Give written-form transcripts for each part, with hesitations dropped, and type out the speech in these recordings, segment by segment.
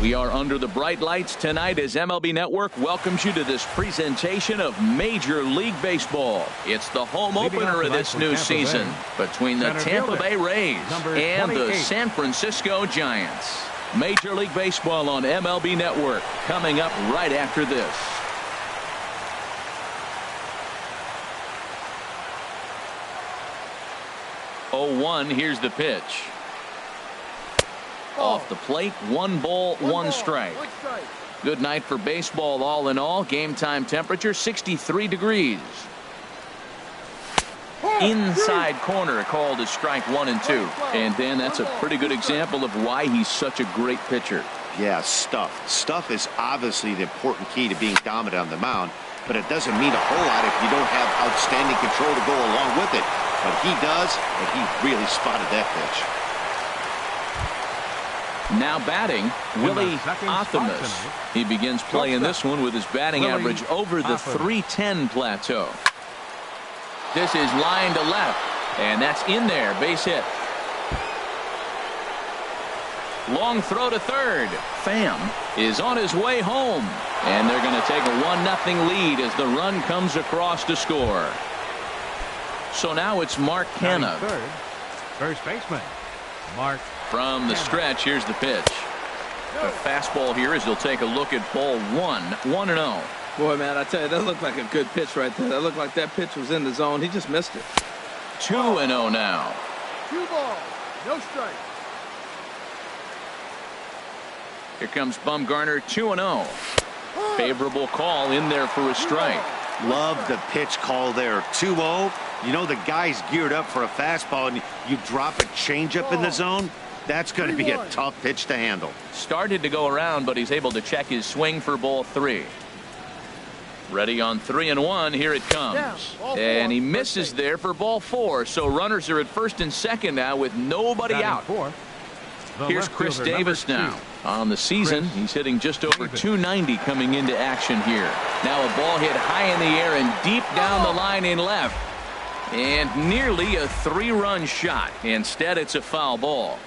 We are under the bright lights tonight as MLB Network welcomes you to this presentation of Major League Baseball. It's the home opener of this new season between the Tampa Bay Rays and the San Francisco Giants. Major League Baseball on MLB Network coming up right after this. Oh, 1, here's the pitch. Off the plate, 1 ball, 1 strike. Good night for baseball all in all. Game time temperature 63 degrees. Inside corner called as strike 1 and 2. And Dan, that's a pretty good example of why he's such a great pitcher. Yeah, stuff is obviously the important key to being dominant on the mound, but it doesn't mean a whole lot if you don't have outstanding control to go along with it. But he does, and he really spotted that pitch. Now batting, Willie Optimus. He begins playing this one with his batting average over the .310 plateau. This is line to left, and that's in there, base hit. Long throw to third. Pham is on his way home, and they're going to take a 1-0 lead as the run comes across to score. So now it's Mark Hanna. First baseman, Mark. From the stretch, here's the pitch. A fastball here as he'll take a look at ball 1, 1-0. Boy, man, I tell you, that looked like a good pitch right there. That looked like that pitch was in the zone. He just missed it. 2-0 now. 2 balls, no strike. Here comes Bumgarner, 2-0. Favorable call in there for a strike. Love the pitch call there. 2-0. You know the guy's geared up for a fastball, and you drop a changeup in the zone. That's going to be a tough pitch to handle. Started to go around, but he's able to check his swing for ball 3. Ready on 3-1. Here it comes. And he misses there for ball 4. So runners are at first and second now with nobody out. Here's Chris Davis now. On the season, he's hitting just over .290 coming into action here. Now a ball hit high in the air and deep down the line in left. And nearly a 3-run shot. Instead, it's a foul ball.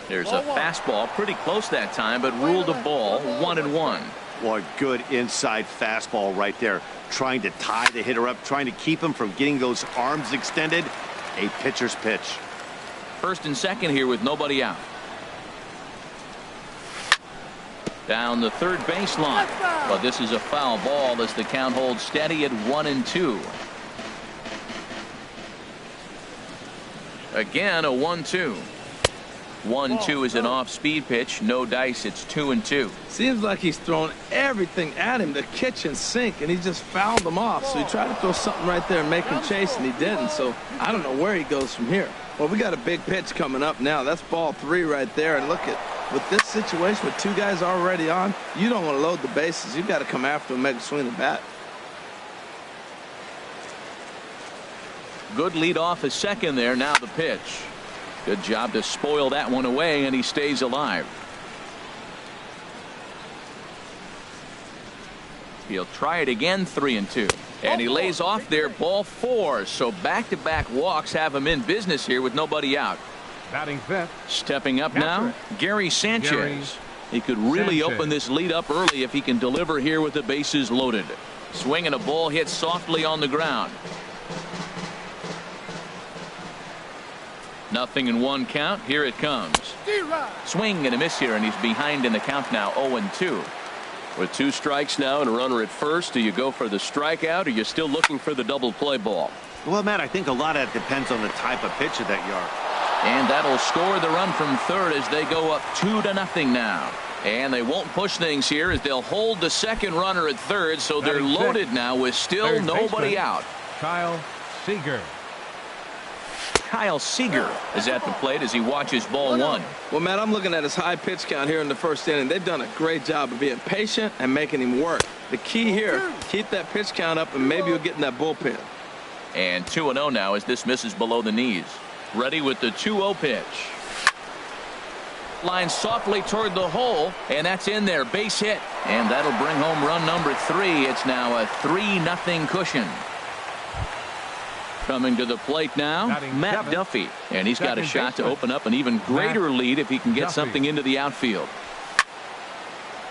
There's a fastball pretty close that time, but ruled a ball 1-1. What good inside fastball right there. Trying to tie the hitter up, trying to keep him from getting those arms extended. A pitcher's pitch. First and second here with nobody out. Down the third baseline. But this is a foul ball as the count holds steady at 1-2. Again, a 1-2. 1-2 is an off-speed pitch. No dice. It's 2-2. Seems like he's thrown everything at him, the kitchen sink, and he just fouled them off. So he tried to throw something right there and make him chase, and he didn't. So I don't know where he goes from here. Well, we got a big pitch coming up now. That's ball 3 right there. And look at, with this situation with 2 guys already on, you don't want to load the bases. You've got to come after him, make a swing of the bat. Good lead off a second there. Now the pitch. Good job to spoil that one away, and he stays alive. He'll try it again, 3-2. And he lays off there, ball 4. So back-to-back walks have him in business here with nobody out. Batting fifth. Stepping up now, Gary Sanchez. He could really open this lead up early if he can deliver here with the bases loaded. Swinging a ball hit softly on the ground. 0-1 count. Here it comes. Swing and a miss here, and he's behind in the count now, 0-2. With 2 strikes now and a runner at first, do you go for the strikeout, or are you still looking for the double play ball? Well, Matt, I think a lot of that depends on the type of pitcher that you are. And that'll score the run from third as they go up 2-0 now. And they won't push things here as they'll hold the second runner at third, so they're loaded now with still nobody out. Kyle Seager. Kyle Seager is at the plate as he watches ball 1. Well, Matt, I'm looking at his high pitch count here in the first inning. They've done a great job of being patient and making him work. The key here, keep that pitch count up, and maybe you'll get in that bullpen. And 2-0 now as this misses below the knees. Ready with the 2-0 pitch. Line softly toward the hole, and that's in there. Base hit, and that'll bring home run number 3. It's now a 3-0 cushion. Coming to the plate now, Matt seven. Duffy. And he's got a Second shot to baseman. open up an even greater Matt lead if he can get Duffy. something into the outfield.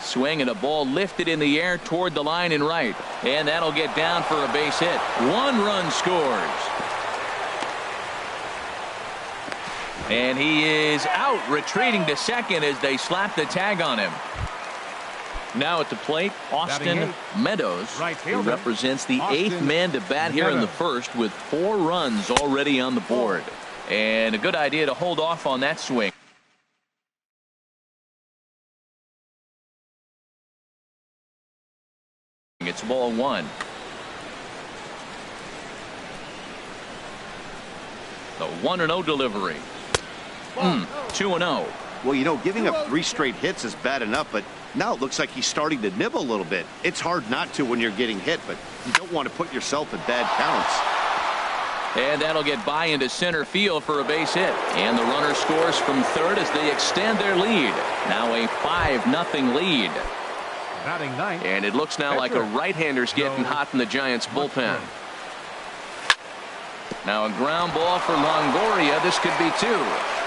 Swing and a ball lifted in the air toward the line and right. And that'll get down for a base hit. 1 run scores. And he is out, retreating to second as they slap the tag on him. Now at the plate, Austin Meadows, who represents the 8th man to bat here in the first with 4 runs already on the board. And a good idea to hold off on that swing. It's ball 1. The 1-0 delivery. 2-0. Well, you know, giving up 3 straight hits is bad enough, but now it looks like he's starting to nibble a little bit. It's hard not to when you're getting hit, but you don't want to put yourself in bad counts. And that'll get by into center field for a base hit. And the runner scores from third as they extend their lead. Now a 5-0 lead. Batting ninth. And it looks now like a right-hander's getting hot in the Giants bullpen. Now a ground ball for Longoria. This could be 2.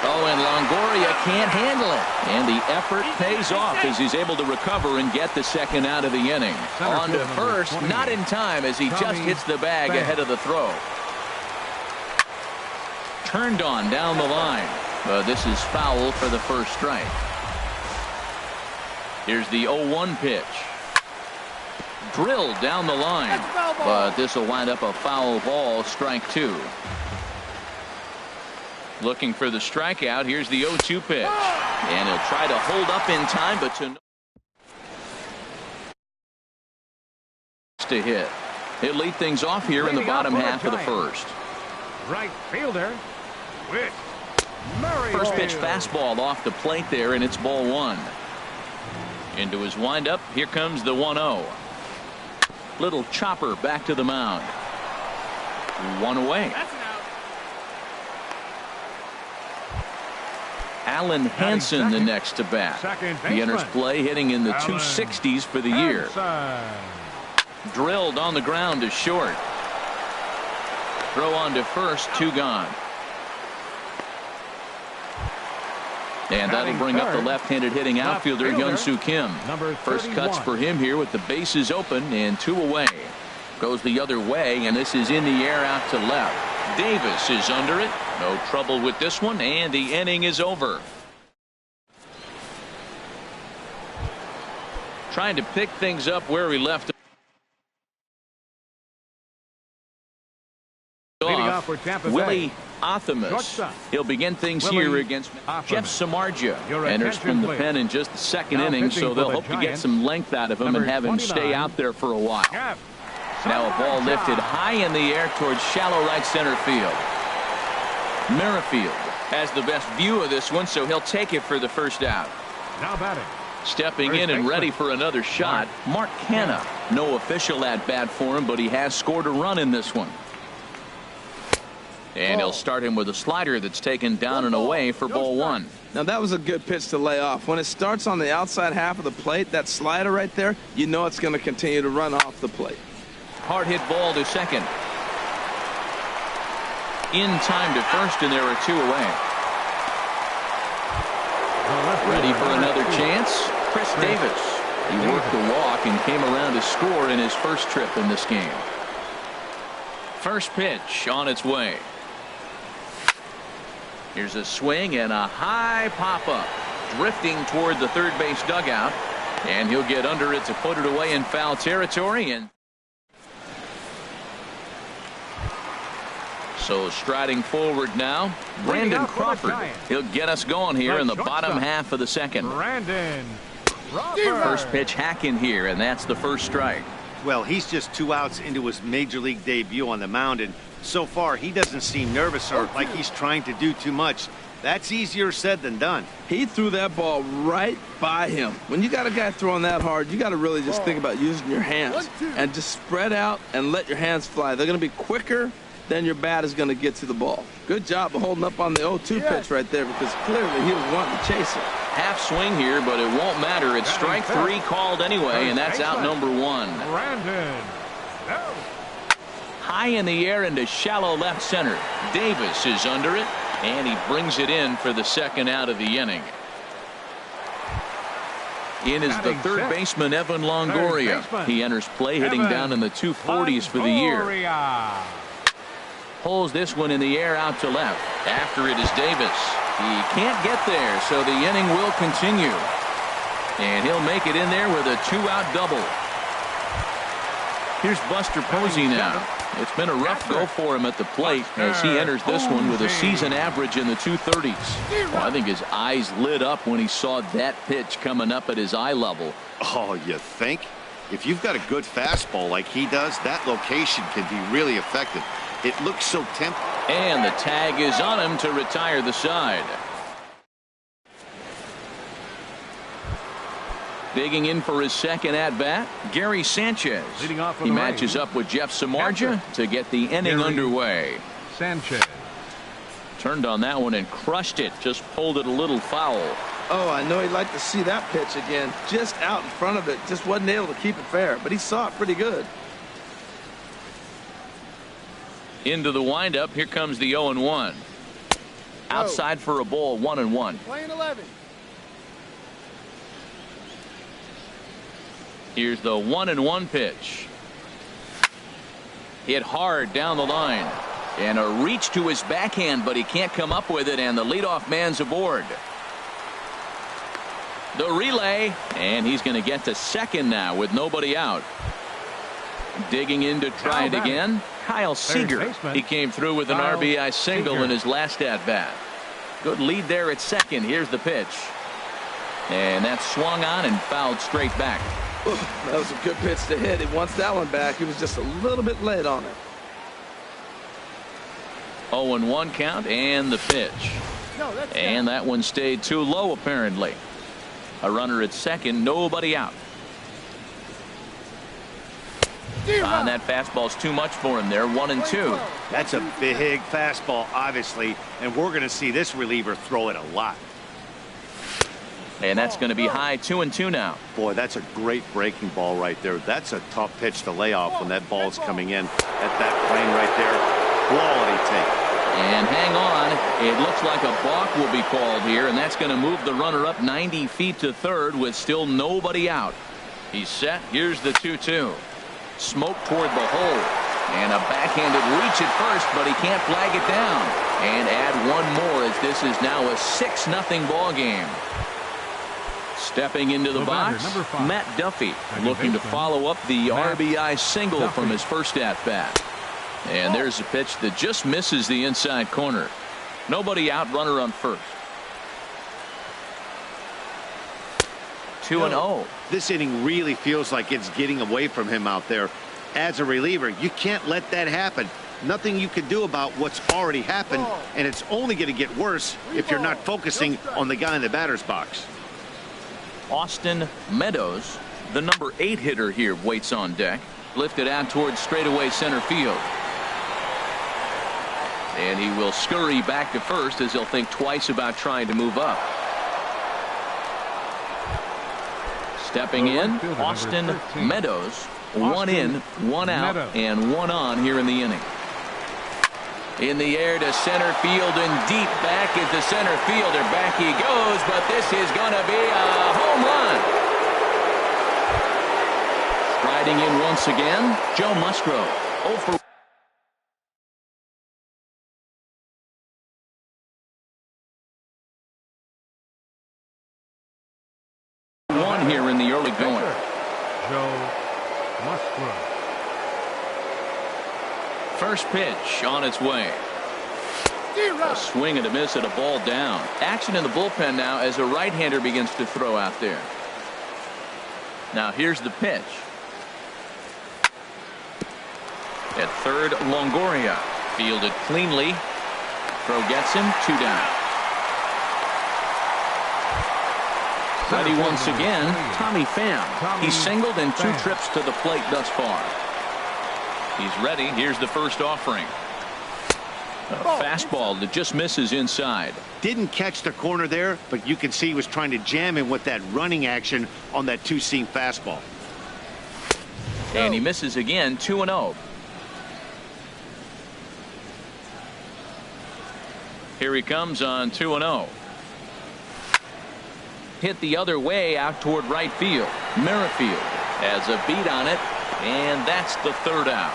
Oh, and Longoria can't handle it. And the effort pays off as he's able to recover and get the second out of the inning. On to first, not in time as he just hits the bag ahead of the throw. Turned on down the line. But this is foul for the first strike. Here's the 0-1 pitch. Drilled down the line. But this will wind up a foul ball, strike 2. Looking for the strikeout. Here's the 0-2 pitch. And he'll try to hold up in time, but to hit. He'll lead things off here in the bottom half of the first. Right fielder. With Murray. First pitch fastball off the plate there, and it's ball 1. Into his windup. Here comes the 1-0. Little chopper back to the mound. 1 away. Alan Hansen the next to bat. He enters play hitting in the 260s for the year. Drilled on the ground to short. Throw on to first, 2 gone. And that'll bring up the left-handed hitting outfielder Hyun-Soo Kim. First cuts for him here with the bases open and 2 away. Goes the other way, and this is in the air out to left. Davis is under it. No trouble with this one, and the inning is over. Trying to pick things up where we left off. Willie Athamas. He'll begin things here against Jeff Samardzija. Enters from the pen in just the second inning, so they'll hope to get some length out of him and have him stay out there for a while. Now a ball lifted high in the air towards shallow right center field. Merrifield has the best view of this one, so he'll take it for the first out. Now batting. Stepping in and ready for another shot, Mark Canha. No official at bat for him, but he has scored a run in this one. And he'll start him with a slider that's taken down and away for ball 1. Now that was a good pitch to lay off. When it starts on the outside half of the plate, that slider right there, you know it's going to continue to run off the plate. Hard hit ball to second. In time to first, and there are 2 away. Ready for another chance? Chris Davis. He worked the walk and came around to score in his first trip in this game. First pitch on its way. Here's a swing and a high pop-up. Drifting toward the third base dugout. And he'll get under it to put it away in foul territory. And so striding forward now, Brandon Crawford. He'll get us going here in the bottom half of the second. Brandon First pitch hacking here, and that's the first strike. Well, he's just 2 outs into his major league debut on the mound, and so far he doesn't seem nervous or like he's trying to do too much. That's easier said than done. He threw that ball right by him. When you got a guy throwing that hard, you got to really just think about using your hands and just spread out and let your hands fly. They're going to be quicker than your bat is going to get to the ball. Good job of holding up on the 0-2 pitch right there, because clearly he was wanting to chase it. Half swing here, but it won't matter. It's strike 3 called anyway, and that's out number 1. Brandon. high in the air into shallow left center. Davis is under it, and he brings it in for the second out of the inning. In is the third baseman, Evan Longoria. He enters play hitting down in the 240s for the year. Pulls this one in the air out to left. After it is Davis. He can't get there, so the inning will continue. And he'll make it in there with a 2-out double. Here's Buster Posey now. It's been a rough go for him at the plate as he enters this one with a season average in the 230s. Well, I think his eyes lit up when he saw that pitch coming up at his eye level. Oh, you think? If you've got a good fastball like he does, that location can be really effective. It looks so tempting. And the tag is on him to retire the side. Digging in for his second at-bat, Gary Sanchez. He matches up with Jeff Samardzija to get the inning underway. Sanchez. Turned on that one and crushed it. Just pulled it a little foul. Oh, I know he'd like to see that pitch again. Just out in front of it. Just wasn't able to keep it fair, but he saw it pretty good. Into the windup. Here comes the 0-1. Outside for a ball, 1-1. Playing 11. Here's the 1-1 pitch. Hit hard down the line. And a reach to his backhand, but he can't come up with it, and the leadoff man's aboard. The relay, and he's going to get to second now with nobody out. Digging in to try it again, Kyle Seager. He came through with an RBI single in his last at-bat. Good lead there at second. Here's the pitch. And that swung on and fouled straight back. Ooh, that was a good pitch to hit. He wants that one back. He was just a little bit late on it. 0-1 count and the pitch. And that one stayed too low apparently. A runner at second, nobody out. And that fastball's too much for him there. 1-2. That's a big fastball, obviously, and we're going to see this reliever throw it a lot. And that's going to be high. 2-2 now. Boy, that's a great breaking ball right there. That's a tough pitch to lay off when that ball's coming in at that plane right there. Quality take. And hang on. It looks like a balk will be called here, and that's going to move the runner up 90 feet to third with still nobody out. He's set. Here's the 2-2. Smoke toward the hole. And a backhanded reach at first, but he can't flag it down. And add one more as this is now a 6-0 ball game. Stepping into the box, Matt Duffy looking to follow up the RBI single from his first at-bat. And there's a pitch that just misses the inside corner. Nobody out, runner on first. 2-0. This inning really feels like it's getting away from him out there. As a reliever, you can't let that happen. Nothing you can do about what's already happened, and it's only going to get worse if you're not focusing on the guy in the batter's box. Austin Meadows, the number 8 hitter here, waits on deck. Lifted out towards straightaway center field. And he will scurry back to first as he'll think twice about trying to move up. Stepping in, Austin Meadows. 1 in, 1 out, and 1 on here in the inning. In the air to center field and deep. Back is the center fielder. Back he goes, but this is going to be a home run. Striding in once again, Joe Musgrove. 0 for one here in the early going. Joe Musgrove. First pitch on its way. A swing and a miss at a ball down. Action in the bullpen now as a right-hander begins to throw out there. Now here's the pitch. At third, Longoria. Fielded cleanly. Throw gets him. 2 down. Ready once again, Tommy Pham. He's singled in 2 trips to the plate thus far. He's ready. Here's the first offering. A fastball that just misses inside. Didn't catch the corner there, but you can see he was trying to jam him with that running action on that 2-seam fastball. And he misses again. 2-0. Here he comes on 2-0. Hit the other way out toward right field. Merrifield has a beat on it, and that's the third out.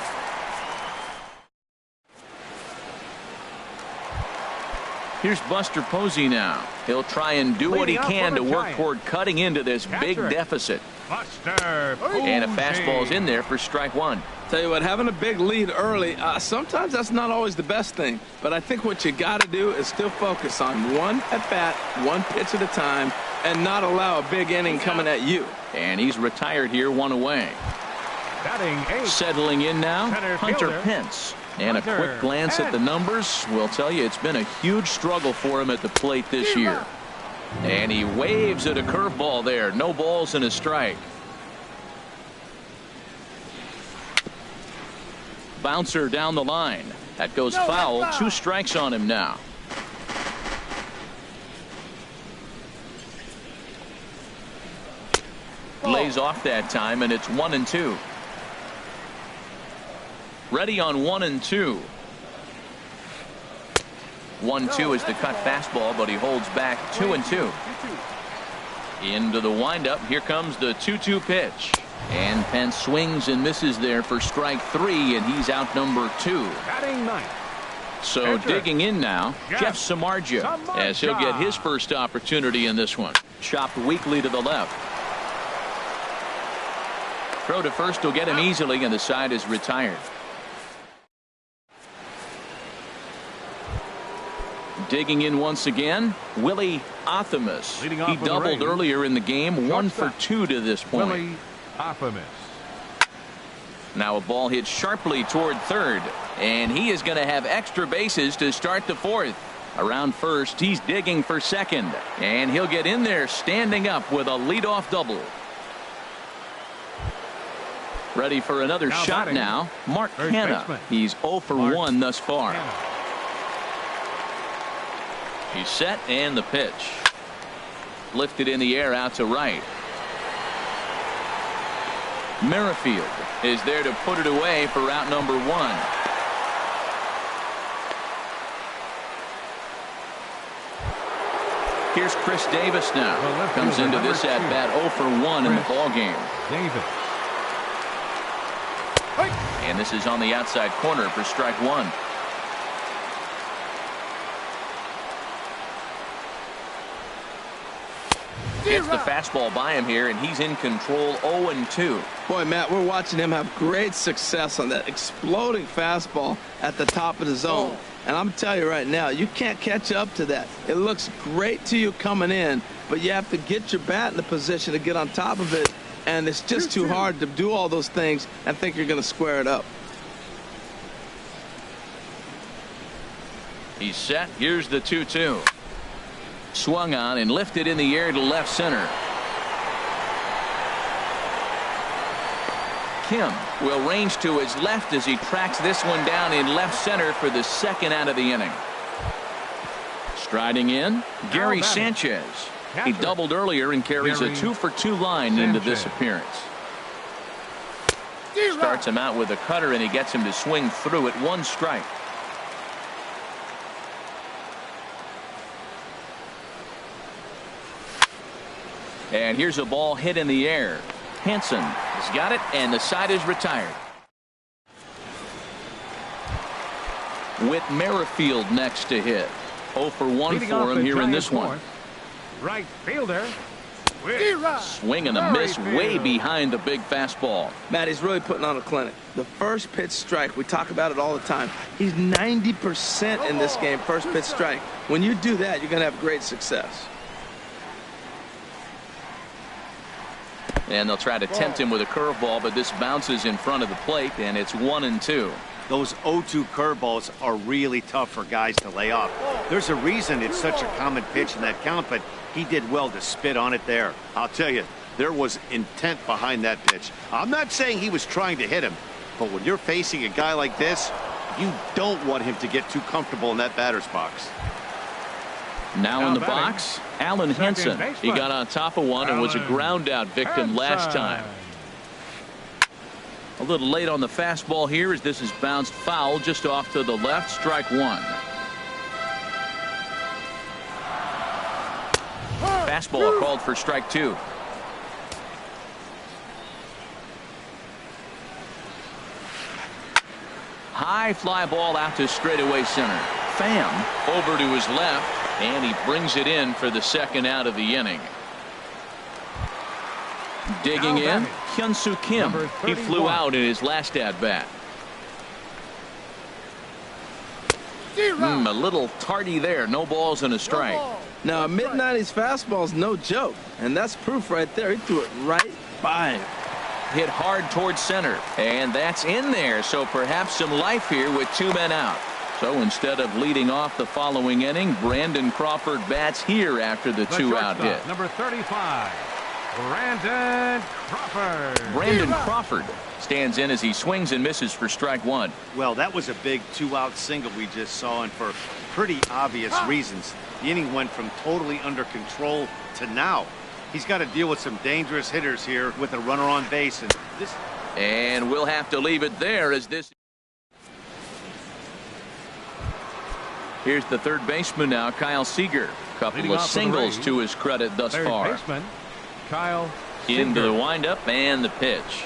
Here's Buster Posey now. He'll try and do what he can to work toward cutting into this big deficit. And a fastball's in there for strike one. Tell you what, having a big lead early, sometimes that's not always the best thing. But I think what you got to do is still focus on one at-bat, one pitch at a time, and not allow a big inning coming at you. And he's retired here, one away. Settling in now, Hunter Pence. And a quick glance at the numbers will tell you it's been a huge struggle for him at the plate this year. And he waves at a curveball there. No balls and a strike. Bouncer down the line. That goes foul. 2 strikes on him now. Lays off that time, and it's 1-2. Ready on 1-2. 1-2 is the cut fastball, but he holds back 2-2. Into the windup. Here comes the 2-2 pitch. And Pence swings and misses there for strike 3, and he's out number 2. So digging in now, Jeff Samardzija, as he'll get his first opportunity in this one. Chopped weakly to the left. Throw to first will get him easily, and the side is retired. Digging in once again, Willie Athamas. He doubled earlier in the game, 1 for 2 to this point. Willie Athamas. Now a ball hit sharply toward third, and he is going to have extra bases to start the fourth. Around first, he's digging for second, and he'll get in there standing up with a leadoff double. Ready for another shot now, Mark Hanna. He's 0 for 1 thus far. He's set, and the pitch. Lifted in the air out to right. Merrifield is there to put it away for out number 1. Here's Chris Davis now. Comes into this at bat 0 for 1 in the ball game. And this is on the outside corner for strike 1. Gets the fastball by him here, and he's in control. 0-2. Boy, Matt, we're watching him have great success on that exploding fastball at the top of the zone. And I'm telling you right now, you can't catch up to that. It looks great to you coming in, but you have to get your bat in the position to get on top of it, and it's just too hard to do all those things and think you're going to square it up. He's set. Here's the 2-2. Swung on and lifted in the air to left center. Kim will range to his left as he tracks this one down in left center for the second out of the inning. Striding in, Gary Sanchez. He doubled earlier and carries a 2 for 2 line into this appearance. Starts him out with a cutter, and he gets him to swing through it. 1 strike. And here's a ball hit in the air. Hansen has got it, and the side is retired. With Merrifield next to hit. 0 for 1 for him here in this one. Right fielder. Swing and a miss way behind the big fastball. Matt, he's really putting on a clinic. The first pitch strike, we talk about it all the time. He's 90% in this game, first pitch strike. When you do that, you're going to have great success. And they'll try to tempt him with a curveball, but this bounces in front of the plate, and it's 1-2. Those 0-2 curveballs are really tough for guys to lay off. There's a reason it's such a common pitch in that count, but he did well to spit on it there. I'll tell you, there was intent behind that pitch. I'm not saying he was trying to hit him, but when you're facing a guy like this, you don't want him to get too comfortable in that batter's box. Now in the box, Alan Henson. He got on top of one and was a ground out victim last time. A little late on the fastball here as this is bounced foul just off to the left. Strike 1. fastball called for strike 2. High fly ball out to straightaway center. Pham over to his left, and he brings it in for the second out of the inning. Digging in, Hyun-Soo Kim. He flew out in his last at-bat. A little tardy there. No balls and a strike. Now, a mid-90s fastball's no joke, and that's proof right there. He threw it right by him. Hit hard towards center, and that's in there, so perhaps some life here with 2 men out. So instead of leading off the following inning, Brandon Crawford bats here after the 2-out hit. Number 35, Brandon Crawford. Brandon Crawford stands in as he swings and misses for strike 1. Well, that was a big 2-out single we just saw, and for pretty obvious reasons. The inning went from totally under control to now. He's got to deal with some dangerous hitters here with a runner on base. And we'll have to leave it there as this. Here's the third baseman now, Kyle Seager. Couple of singles to his credit thus far. Baseman, Kyle Into the windup and the pitch.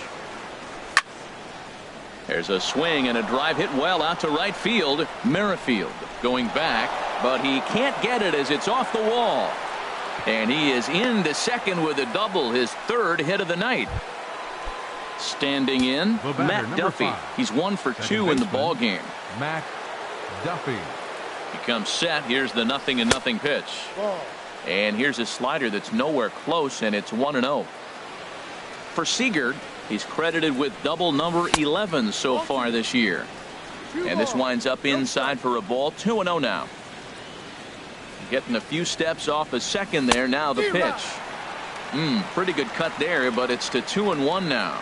There's a swing and a drive hit well out to right field. Merrifield going back, but he can't get it as it's off the wall. And he is into second with a double, his third hit of the night. Standing in, Matt Duffy. 5. He's 1 for 2 in the ball game. Matt Duffy. He comes set. Here's the 0-0 pitch. And here's a slider that's nowhere close, and it's 1-0. For Seager, he's credited with double number 11 so far this year. And this winds up inside for a ball. 2-0 now. Getting a few steps off a second there. Now the pitch. Pretty good cut there, but it's to 2-1 now.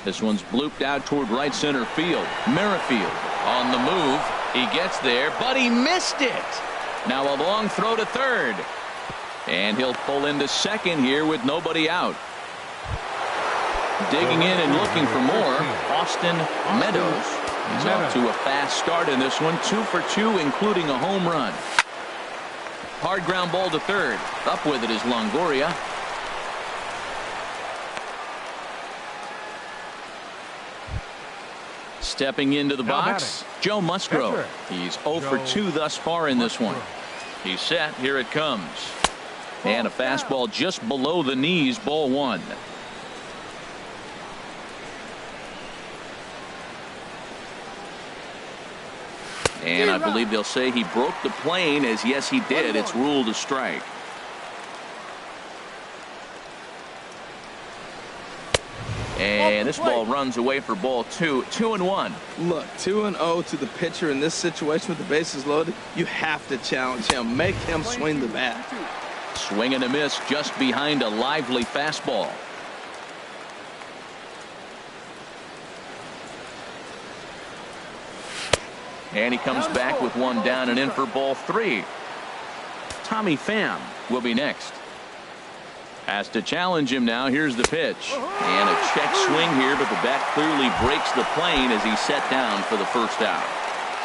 This one's blooped out toward right center field. Merrifield on the move. He gets there, but he missed it. Now a long throw to third. And he'll pull into second here with nobody out. Digging in and looking for more, Austin Meadows. He's off to a fast start in this one. 2 for 2, including a home run. Hard ground ball to third. Up with it is Longoria. Stepping into the box, Joe Musgrove. He's 0 for 2 thus far in this one. He's set. Here it comes. And a fastball just below the knees, ball 1. And I believe they'll say he broke the plane, as yes he did. It's ruled a strike. And this ball runs away for ball 2. 2-1. Look, 2-0 to the pitcher in this situation with the bases loaded. You have to challenge him. Make him swing the bat. Swing and a miss just behind a lively fastball. And he comes back with one down and in for ball 3. Tommy Pham will be next. Has to challenge him now. Here's the pitch. And a check swing here, but the bat clearly breaks the plane as he's set down for the first out.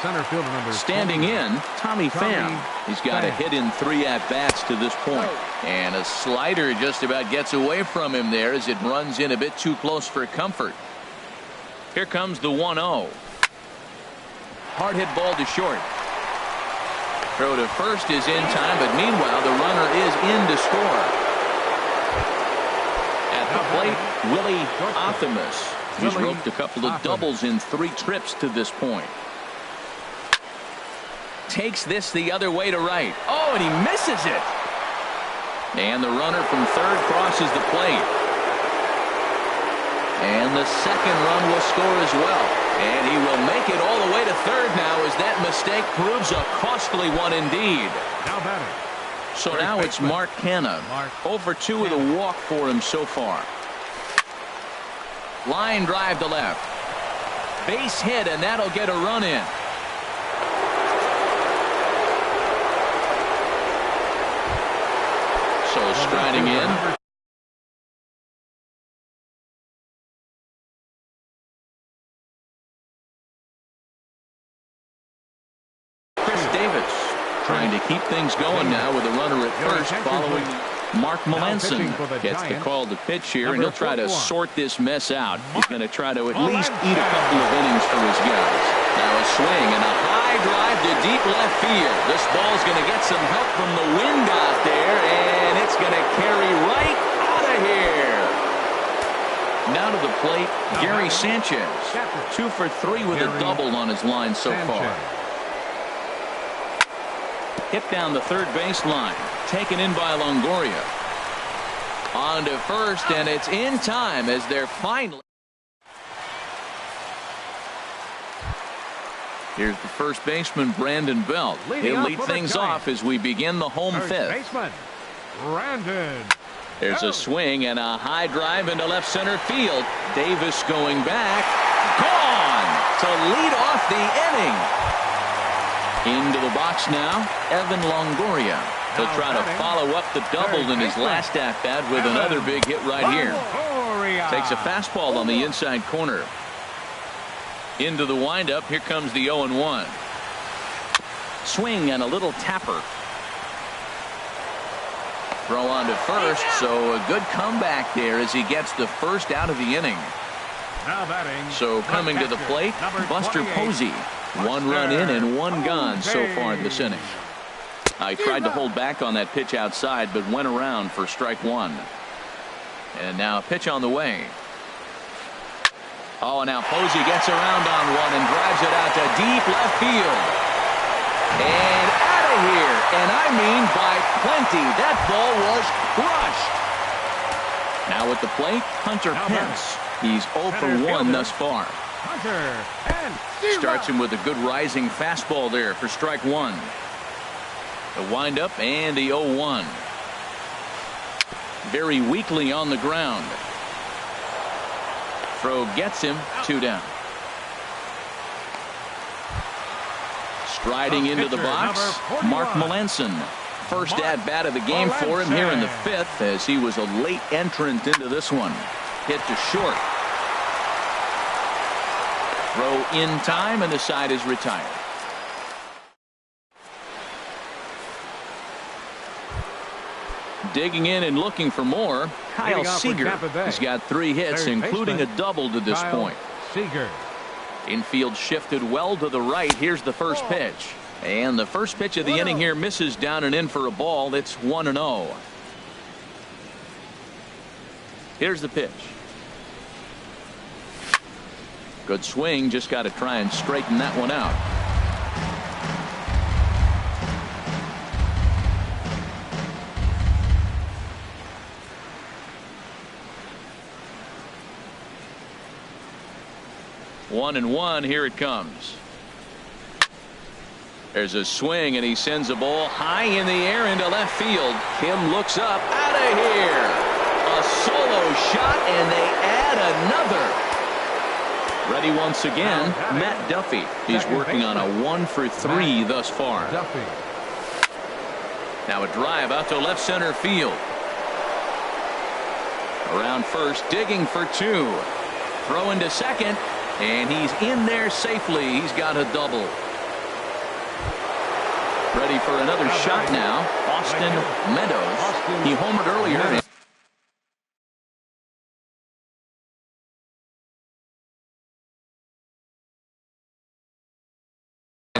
Center fielder number standing in, Tommy Pham. He's got a hit in 3 at-bats to this point. And a slider just about gets away from him there as it runs in a bit too close for comfort. Here comes the 1-0. Hard hit ball to short. Throw to first is in time, but meanwhile the runner is in to score. At the plate, Willie Optimus. He's roped a couple of doubles in 3 trips to this point. Takes this the other way to right. Oh, and he misses it. And the runner from third crosses the plate. And the second run will score as well. And he will make it all the way to third now as that mistake proves a costly one indeed. Now batting. So now it's Mark Canha. 0 for 2 with a walk for him so far. Line drive to left. Base hit, and that'll get a run in. So striding in. Trying to keep things going now with a runner at first following Mark Melanson. Gets the call to pitch here, and he'll try to sort this mess out. He's going to try to at least eat a couple of innings for his guys. Now a swing and a high drive to deep left field. This ball's going to get some help from the wind out there, and it's going to carry right out of here. Now to the plate, Gary Sanchez. 2 for 3 with a double on his line so far. Hit down the third baseline. Taken in by Longoria. On to first, and it's in time as they're finally. Here's the first baseman, Brandon Belt. He'll lead things off as we begin the home fifth. Baseman, Brandon. There's a swing and a high drive into left center field. Davis going back. Gone to lead off the inning. Into the box now, Evan Longoria. He'll try to follow up the double in his last at-bat with another big hit right here. Takes a fastball on the inside corner. Into the windup. Here comes the 0-1. Swing and a little tapper. Throw on to first, so a good comeback there as he gets the first out of the inning. So coming to the plate, Buster Posey. 1 run in and 1 gone so far this inning. I tried to hold back on that pitch outside, but went around for strike 1. And now a pitch on the way. Oh, and now Posey gets around on one and drives it out to deep left field. And out of here. And I mean by plenty. That ball was crushed. Now at the plate, Hunter Pence. He's 0 for 1 thus far. Starts him with a good rising fastball there for strike 1. The windup and the 0-1. Very weakly on the ground. Throw gets him 2 down. Striding into the box, Mark Melanson. First at bat of the game for him here in the 5th as he was a late entrant into this one. Hit to short. Throw in time, and the side is retired. Digging in and looking for more, Kyle Seager. He's got 3 hits, including a double to this point. Infield shifted well to the right. Here's the first pitch. And the first pitch of the inning here misses down and in for a ball. It's 1-0. Here's the pitch. Good swing. Just got to try and straighten that one out. One and one. Here it comes. There's a swing, and he sends a ball high in the air into left field. Kim looks up. Out of here. A solo shot, and they add another. Ready once again, Matt Duffy. He's working on a 1 for 3 thus far. Now a drive out to left center field. Around first, digging for 2. Throw into second, and he's in there safely. He's got a double. Ready for another shot now. Austin Meadows. He homered earlier.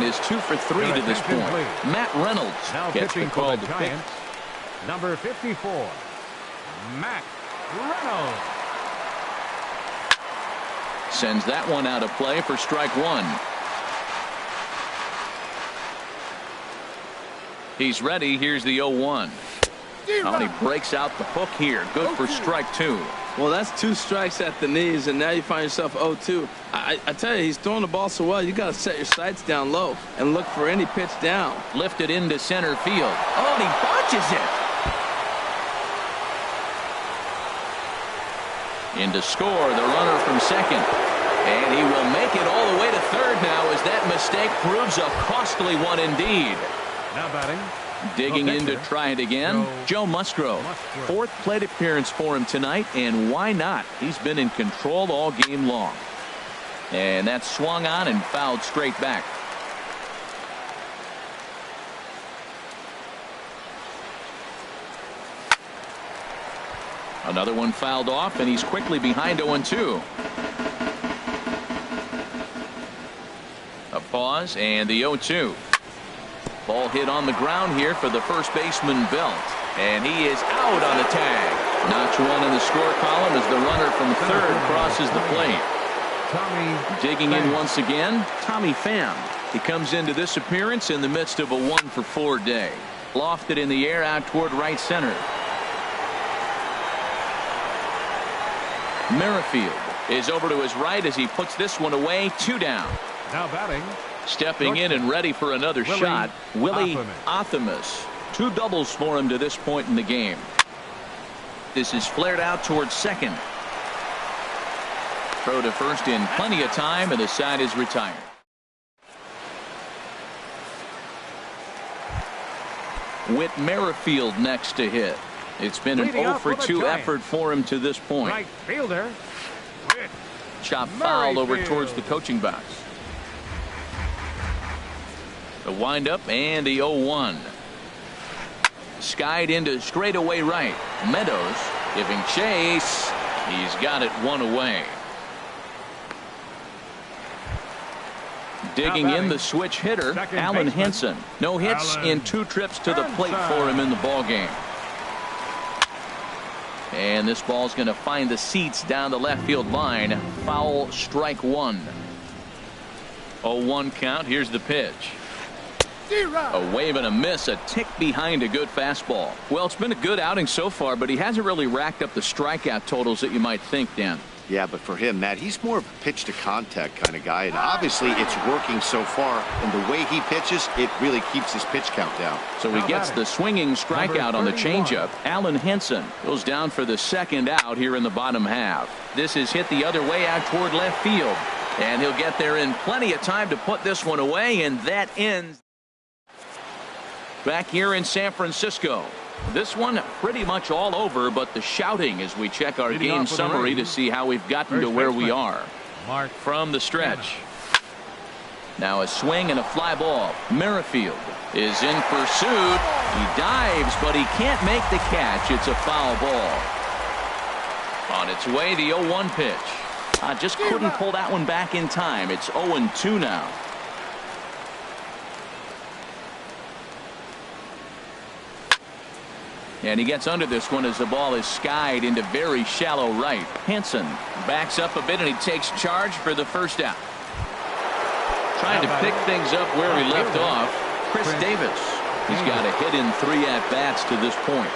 Is 2 for 3 to this point. Matt Reynolds gets the call to pitch. Number 54, Matt Reynolds. Sends that one out of play for strike 1. He's ready. Here's the 0-1. Oh, and he breaks out the hook here. Good for strike 2. Well, that's 2 strikes at the knees, and now you find yourself 0-2. I tell you, he's throwing the ball so well, you got to set your sights down low and look for any pitch down. Lifted into center field. Oh, and he botches it. In to score, the runner from second. And he will make it all the way to third now as that mistake proves a costly one indeed. Now batting. Digging in to try it again, Joe Musgrove. 4th plate appearance for him tonight, and why not? He's been in control all game long. And that swung on and fouled straight back. Another one fouled off, and he's quickly behind 0-2. A pause, and the 0-2. Ball hit on the ground here for the first baseman, Belt. And he is out on the tag. Notch one in the score column as the runner from third crosses the plate. Digging in once again, Tommy Pham. He comes into this appearance in the midst of a 1-for-4 day. Lofted in the air out toward right center. Merrifield is over to his right as he puts this one away. 2 down. Now batting. Stepping in and ready for another shot, Willie Athamas. 2 doubles for him to this point in the game. This is flared out towards second. Throw to first in plenty of time, and the side is retired. Whit Merrifield next to hit. It's been an 0-for-2 effort for him to this point. Right fielder. Chop foul over towards the coaching box. The windup and the 0-1. Skied into straightaway right. Meadows giving chase. He's got it 1 away. Digging in the switch hitter, Alan Henson. No hits in 2 trips to the plate for him in the ball game. And this ball's going to find the seats down the left field line. Foul, strike 1. 0-1 count. Here's the pitch. A wave and a miss, a tick behind a good fastball. Well, it's been a good outing so far, but he hasn't really racked up the strikeout totals that you might think, Dan. Yeah, but for him, Matt, he's more of a pitch to contact kind of guy, and obviously it's working so far, and the way he pitches, it really keeps his pitch count down. So he gets the swinging strikeout on the changeup. Alan Henson goes down for the second out here in the bottom half. This is hit the other way out toward left field, and he'll get there in plenty of time to put this one away, and that ends. Back here in San Francisco. This one pretty much all over, but the shouting as we check our game summary to see how we've gotten to where we are. From the stretch. Now a swing and a fly ball. Merrifield is in pursuit. He dives, but he can't make the catch. It's a foul ball. On its way, the 0-1 pitch. Just couldn't pull that one back in time. It's 0-2 now. And he gets under this one as the ball is skied into very shallow right. Hansen backs up a bit and he takes charge for the first out. Trying to pick things up where he left off. Chris Davis. He's got a hit in 3 at-bats to this point.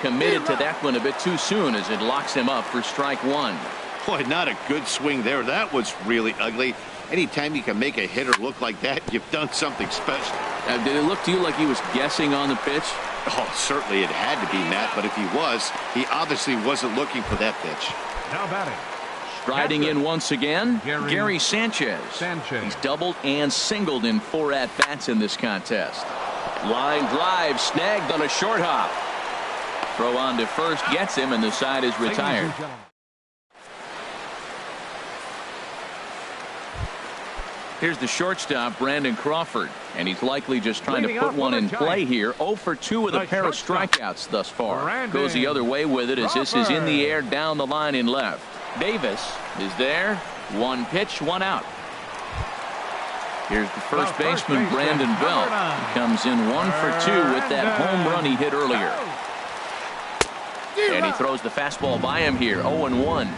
Committed to that one a bit too soon as it locks him up for strike 1. Boy, not a good swing there. That was really ugly. Anytime you can make a hitter look like that, you've done something special. Did it look to you like he was guessing on the pitch? Oh, certainly it had to be, Matt, but if he was, he obviously wasn't looking for that pitch. Now batting. Striding in once again, Gary Sanchez. He's doubled and singled in 4 at-bats in this contest. Line drive snagged on a short hop. Throw on to first gets him, and the side is retired. Here's the shortstop, Brandon Crawford, and he's likely just trying to put one in play here. 0-for-2 with a pair of strikeouts thus far. Goes the other way with it as this is in the air down the line in left. Davis is there. 1 pitch, 1 out. Here's the first baseman, Brandon Belt. He comes in 1-for-2 with that home run he hit earlier. And he throws the fastball by him here. 0-1.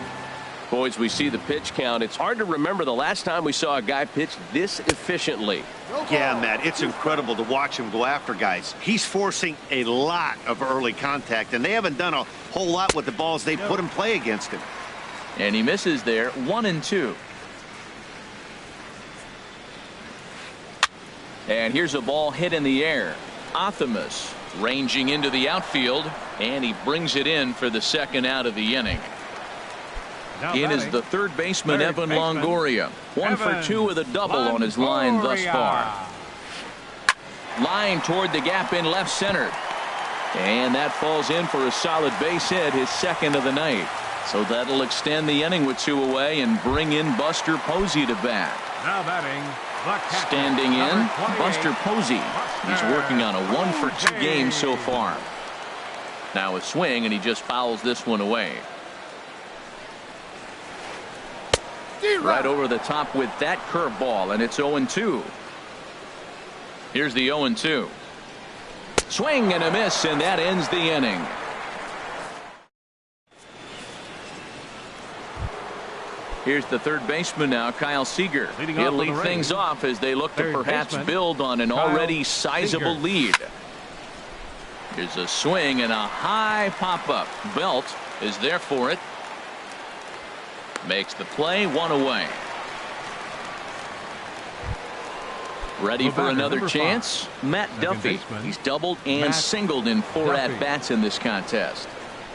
Boys, we see the pitch count. It's hard to remember the last time we saw a guy pitch this efficiently. Yeah, Matt, it's incredible to watch him go after guys. He's forcing a lot of early contact, and they haven't done a whole lot with the balls they put in play against him. And he misses there. 1-2. And here's a ball hit in the air. Athamas ranging into the outfield, and he brings it in for the second out of the inning. In is the third baseman, Evan Longoria. 1-for-2 with a double on his line thus far. Line toward the gap in left center. And that falls in for a solid base hit, his second of the night. So that'll extend the inning with 2 away and bring in Buster Posey to bat. Now batting. Standing in, Buster Posey. He's working on a 1-for-2 game so far. Now a swing, and he just fouls this one away. Right over the top with that curveball, and it's 0-2. Here's the 0-2. Swing and a miss, and that ends the inning. Here's the third baseman now, Kyle Seager. He'll lead things off as they look to perhaps build on an already sizable lead. Here's a swing and a high pop-up. Belt is there for it. Makes the play, one away. Ready for another chance? Matt Duffy. He's doubled and singled in 4 at-bats in this contest.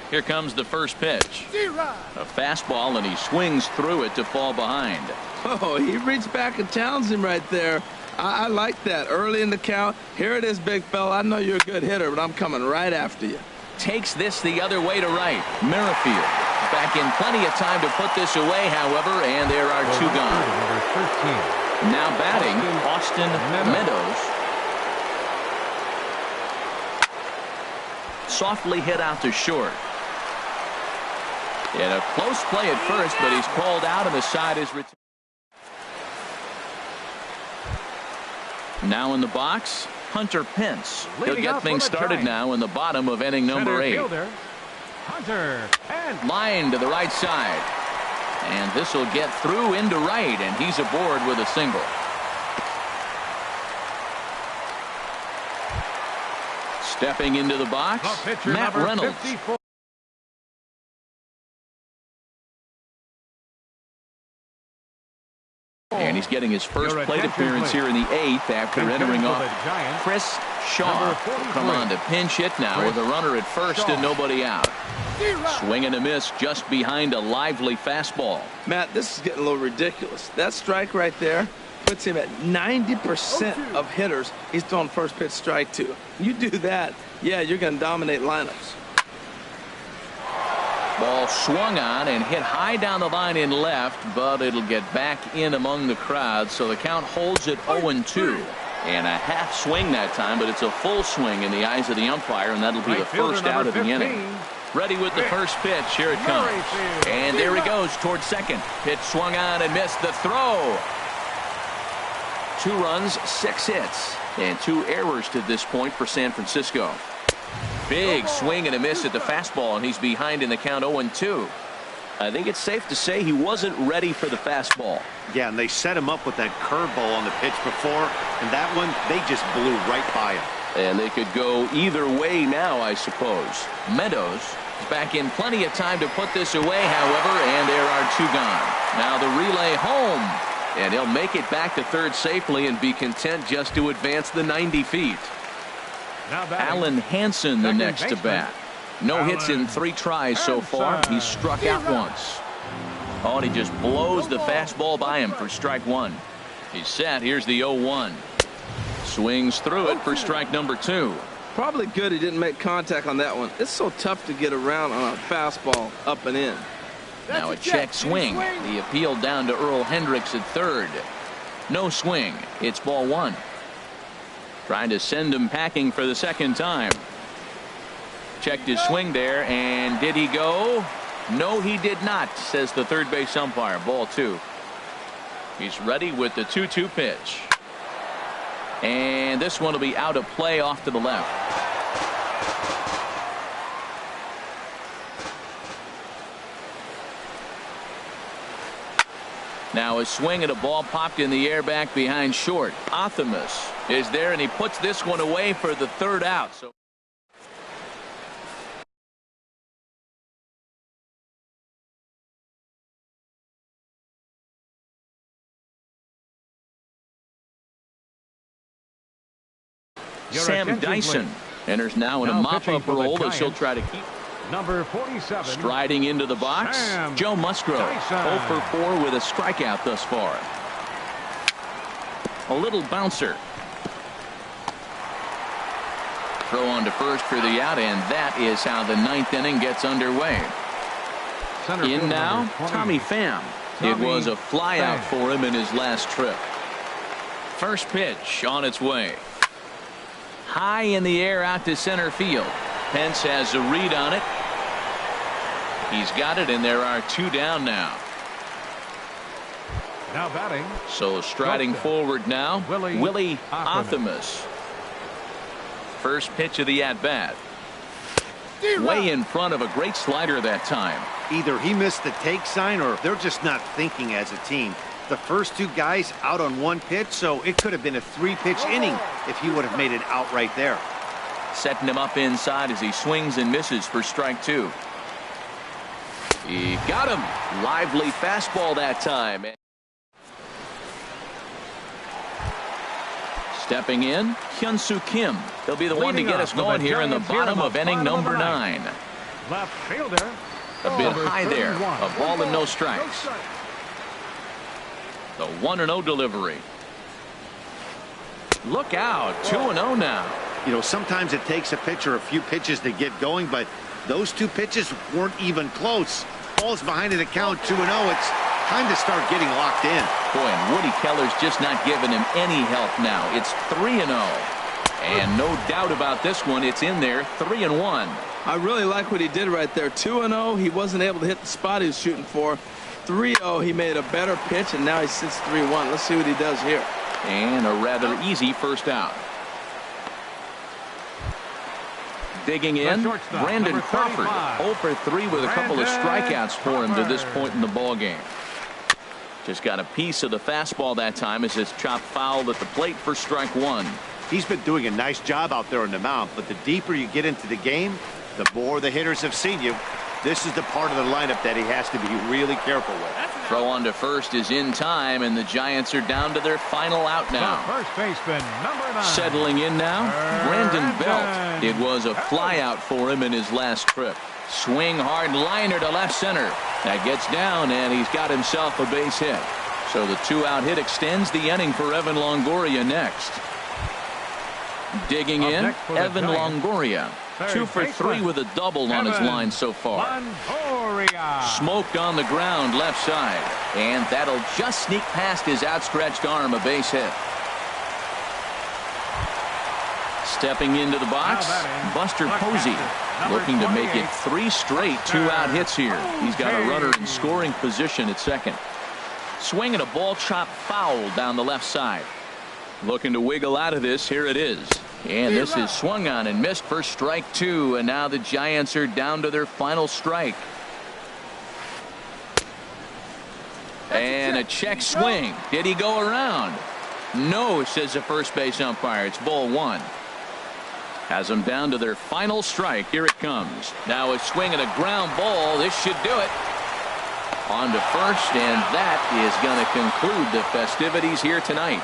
Here comes the first pitch. A fastball, and he swings through it to fall behind. Oh, he reached back and challenged him right there. I like that. Early in the count. Here it is, big fella. I know you're a good hitter, but I'm coming right after you. Takes this the other way to right. Merrifield back in plenty of time to put this away, however, and there are 2 gone. Now batting, Austin Meadows. Softly hit out to short. And a close play at first, but he's called out, and the side is returned. Now in the box, Hunter Pence. He'll get things started now in the bottom of inning number 8. Line to the right side. And this will get through into right, and he's aboard with a single. Stepping into the box, Matt Reynolds. And he's getting his first plate appearance here in the 8th after entering off. Chris Shaw will come on to pinch hit now with a runner at first and nobody out. Swing and a miss just behind a lively fastball. Matt, this is getting a little ridiculous. That strike right there puts him at 90% of hitters he's throwing first pitch strike to. You do that, yeah, you're going to dominate lineups. Ball swung on and hit high down the line in left, but it'll get back in among the crowd, so the count holds at 0-2. And a half swing that time, but it's a full swing in the eyes of the umpire, and that'll be the first out of the inning. Ready with the first pitch. Here it comes. And there he goes towards second. Pitch swung on and missed the throw. 2 runs, 6 hits, and 2 errors to this point for San Francisco. Big swing and a miss at the fastball, and he's behind in the count 0-2. I think it's safe to say he wasn't ready for the fastball. Yeah, and they set him up with that curveball on the pitch before, and that one, they just blew right by him. And they could go either way now, I suppose. Meadows is back in plenty of time to put this away, however, and there are 2 gone. Now the relay home, and he'll make it back to third safely and be content just to advance the 90 feet. Alan Hansen the next to bat. No hits in 3 tries so far. He's struck out once. Oh, and he just blows the fastball by him for strike 1. He's set. Here's the 0-1. Swings through it for strike number 2. Probably good he didn't make contact on that one. It's so tough to get around on a fastball up and in. Now a check swing. The appeal down to Earl Hendricks at third. No swing. It's ball 1. Trying to send him packing for the second time. Checked his swing there, and did he go? No, he did not, says the third base umpire. Ball 2. He's ready with the 2-2 pitch. And this one will be out of play off to the left. Now a swing and a ball popped in the air back behind short. Athamas is there, and he puts this one away for the 3rd out. So Sam Dyson enters now in a mop-up role as he'll try to keep. Number 47. Striding into the box, Joe Musgrove. 0 for 4 with a strikeout thus far. A little bouncer. Throw on to first for the out, and that is how the 9th inning gets underway. In now, Tommy Pham. It was a flyout for him in his last trip. First pitch on its way. High in the air out to center field. Pence has a read on it. He's got it, and there are 2 down now. Now batting. So striding forward now, Willie Athamas. First pitch of the at-bat. Way in front of a great slider that time. Either he missed the take sign or they're just not thinking as a team. The first 2 guys out on 1 pitch, so it could have been a 3-pitch inning if he would have made it out right there. Setting him up inside as he swings and misses for strike 2. He got him. Lively fastball that time. Stepping in, Hyun-Soo Kim. He'll be the one to get us going here in the bottom of inning number 9. Left fielder. A bit high there. A ball and no strikes. The 1-0 delivery. Look out. 2-0 now. You know, sometimes it takes a pitcher a few pitches to get going, but those 2 pitches weren't even close. Ball's behind in the count, 2-0. It's time to start getting locked in. Boy, and Woody Keller's just not giving him any help now. It's 3-0. And no doubt about this one. It's in there, 3-1. I really like what he did right there. 2-0. He wasn't able to hit the spot he was shooting for. 3-0. He made a better pitch, and now he sits 3-1. Let's see what he does here. And a rather easy first out. Digging in, Brandon Crawford. 0 for 3 with a couple of strikeouts for him to this point in the ball game. Just got a piece of the fastball that time as it's chopped foul at the plate for strike 1. He's been doing a nice job out there on the mound, but the deeper you get into the game, the more the hitters have seen you. This is the part of the lineup that he has to be really careful with. Throw on to first is in time, and the Giants are down to their final out now. First baseman, number 9. Settling in now, Brandon Belt. It was a flyout for him in his last trip. Swing hard liner to left center. That gets down, and he's got himself a base hit. So the 2-out hit extends the inning for Evan Longoria next. Digging in, Evan Longoria. 2 for 3 with a double on his line so far. Smoked on the ground left side. And that'll just sneak past his outstretched arm, a base hit. Stepping into the box, Buster Posey. Looking to make it 3 straight 2-out hits here. He's got a runner in scoring position at second. Swinging a ball chopped foul down the left side. Looking to wiggle out of this. Here it is. And this is swung on and missed for strike 2. And now the Giants are down to their final strike. And a check swing. Did he go around? No, says the first base umpire. It's ball 1. Has them down to their final strike. Here it comes. Now a swing and a ground ball. This should do it. On to first, and that is going to conclude the festivities here tonight.